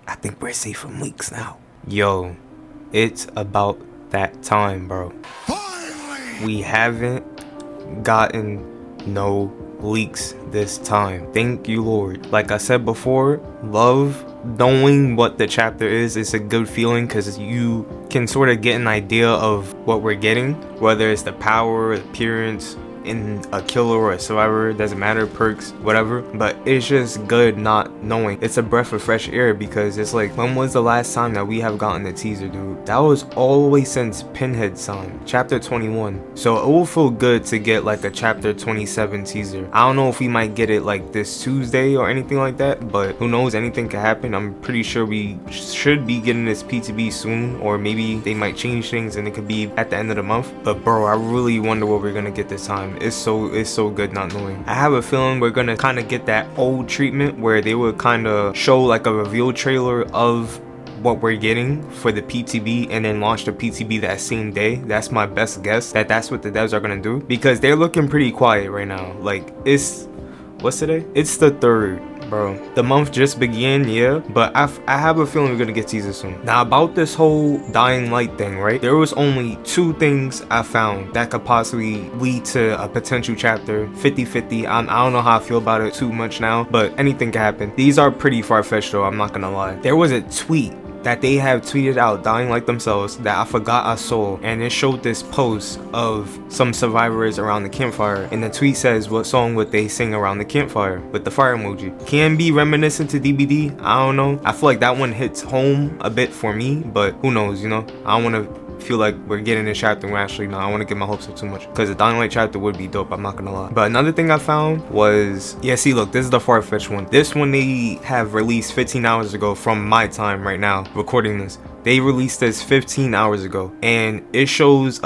I think we're safe from leaks now. Yo, it's about that time, bro. Finally! We haven't gotten no leaks this time. Thank you, Lord. Like I said before, love knowing what the chapter is. It's a good feeling because you can sort of get an idea of what we're getting, whether it's the power, appearance in a killer or a survivor, doesn't matter, perks, whatever. But it's just good not knowing. It's a breath of fresh air because it's like, when was the last time that we have gotten a teaser, dude? That was all the way since Pinhead's time, chapter 21. So it will feel good to get like a chapter 27 teaser. I don't know if we might get it like this Tuesday or anything like that, but who knows, anything could happen. I'm pretty sure we should be getting this PTB soon, or maybe they might change things and it could be at the end of the month. But bro, I really wonder what we're gonna get this time. It's so good not knowing. I have a feeling we're gonna kind of get that old treatment where they would kind of show like a reveal trailer of what we're getting for the PTB and then launch the PTB that same day. That's my best guess, that's what the devs are gonna do, because they're looking pretty quiet right now. Like, what's today? It's the 3rd. Bro, the month just began, yeah, but I have a feeling we're gonna get teasers soon. Now, about this whole Dying Light thing, right? There was only 2 things I found that could possibly lead to a potential chapter 50-50. I don't know how I feel about it too much now, but anything can happen. These are pretty far-fetched though, I'm not gonna lie. There was a tweet that they have tweeted out, Dying Light themselves, that I forgot I saw, and it showed this post of some survivors around the campfire, and the tweet says, what song would they sing around the campfire, with the fire emoji. Can be reminiscent to DBD, I don't know. I feel like that one hits home a bit for me, but who knows, you know? I don't want to feel like we're getting this chapter and we're actually not. I want to get my hopes up too much, because the Dying Light chapter would be dope, I'm not gonna lie. But another thing I found was, yeah, see, look, this is the far-fetched one. This one they have released 15 hours ago from my time right now recording this. They released this 15 hours ago, and it shows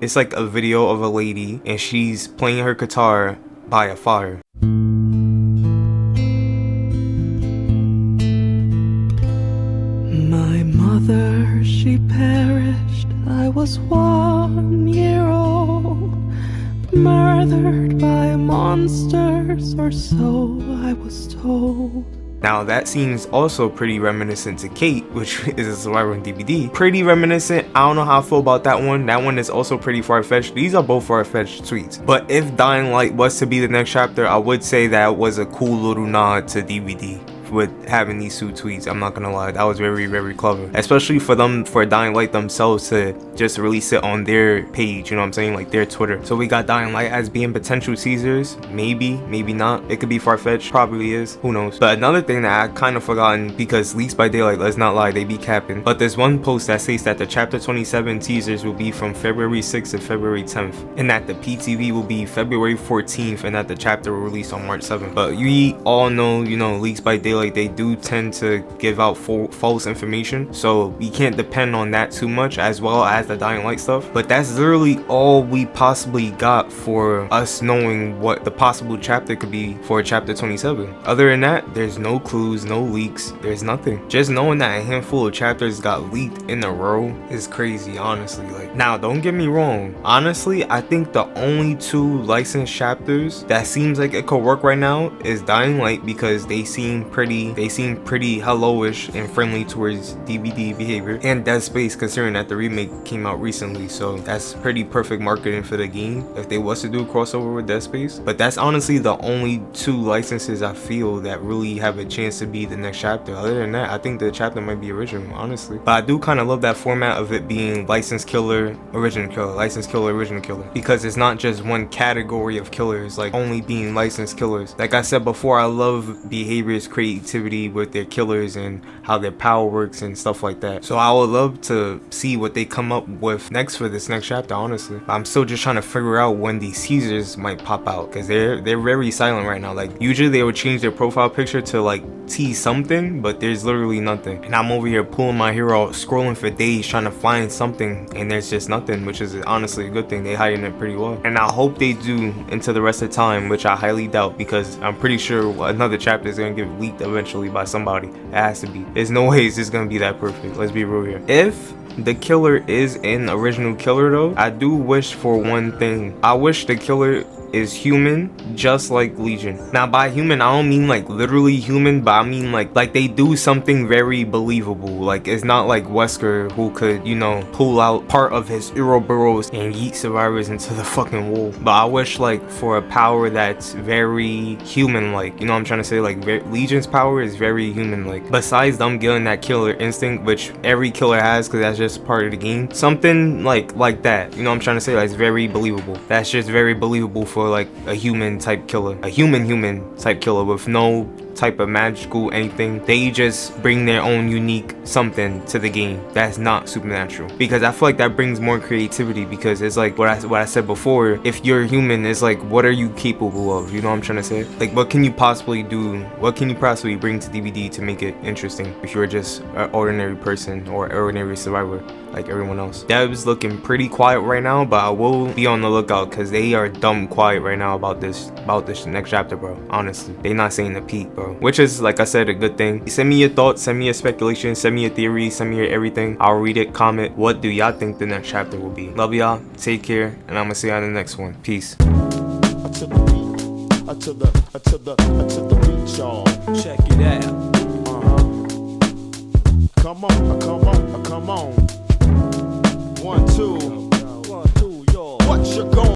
it's like a video of a lady and she's playing her guitar by a fire. My mother, she perished, I was 1 year old, murdered by monsters, or so I was told. Now that seems also pretty reminiscent to Kate, which is a survivor in DBD. Pretty reminiscent. I don't know how I feel about that one. That one is also pretty far-fetched. These are both far-fetched tweets. But if Dying Light was to be the next chapter, I would say that was a cool little nod to DBD with having these 2 tweets. I'm not gonna lie, that was very, very clever, especially for Dying Light themselves to just release it on their page, you know what I'm saying, like their Twitter. So we got Dying Light as being potential teasers, maybe not. It could be far-fetched, probably is, who knows. But another thing that I kind of forgotten, because Leaks by Daylight, let's not lie, they be capping, but there's one post that states that the chapter 27 teasers will be from February 6th to February 10th, and that the PTV will be February 14th, and that the chapter will release on March 7th. But we all know, you know, Leaks by Daylight, they do tend to give out false information, so we can't depend on that too much, as well as the Dying Light stuff. But that's literally all we possibly got for us knowing what the possible chapter could be for chapter 27. Other than that, there's no clues, no leaks, there's nothing. Just knowing that a handful of chapters got leaked in a row is crazy, honestly. Like, now don't get me wrong, honestly, I think the only 2 licensed chapters that seems like it could work right now is Dying Light, because they seem pretty hello-ish and friendly towards DBD behavior, and Dead Space, considering that the remake came out recently, so that's pretty perfect marketing for the game if they was to do a crossover with Dead Space. But that's honestly the only 2 licenses I feel that really have a chance to be the next chapter. Other than that, I think the chapter might be original, honestly. But I do kind of love that format of it being licensed killer, original killer, licensed killer, original killer, because it's not just one category of killers, like only being licensed killers. Like I said before, I love behaviors, creativity with their killers and how their power works and stuff like that. So I would love to see what they come up with next for this next chapter, honestly. I'm still just trying to figure out when these teasers might pop out, because they're very silent right now. Like, usually they would change their profile picture to like tease something, but there's literally nothing. And I'm over here pulling my hair out, scrolling for days trying to find something, and there's just nothing, which is honestly a good thing. They hiding it pretty well, and I hope they do into the rest of the time, which I highly doubt, because I'm pretty sure another chapter is gonna get leaked eventually by somebody. It has to be. There's no way it's just gonna be that perfect. Let's be real here. If the killer is an original killer though, I do wish for one thing. I wish the killer is human, just like Legion. Now by human, I don't mean like literally human, but I mean like they do something very believable. Like it's not like Wesker who could, you know, pull out part of his Ouroboros and yeet survivors into the fucking wall. But I wish like for a power that's very human like, you know what I'm trying to say? Like Legion's power is very human like. Besides them getting that killer instinct, which every killer has because that's just part of the game, something like that, you know what I'm trying to say? Like it's very believable. That's just very believable for like a human type killer, a human type killer with no type of magical anything. They just bring their own unique something to the game that's not supernatural, because I feel like that brings more creativity, because it's like what I said before, if you're human, it's like what are you capable of, you know what I'm trying to say? Like what can you possibly do, what can you possibly bring to DBD to make it interesting if you're just an ordinary person or ordinary survivor like everyone else. Dev's looking pretty quiet right now, but I will be on the lookout because they are dumb quiet right now about this next chapter, bro. Honestly, they not saying the peak, bro, which is, like I said, a good thing. Send me your thoughts, send me your speculation, send me your theories, send me your everything. I'll read it, comment. What do y'all think the next chapter will be? Love y'all, take care, and I'm gonna see y'all in the next one. Peace. To the beat, y'all. Check it out. Come on. 1, 2. 1, 2, yo. What you going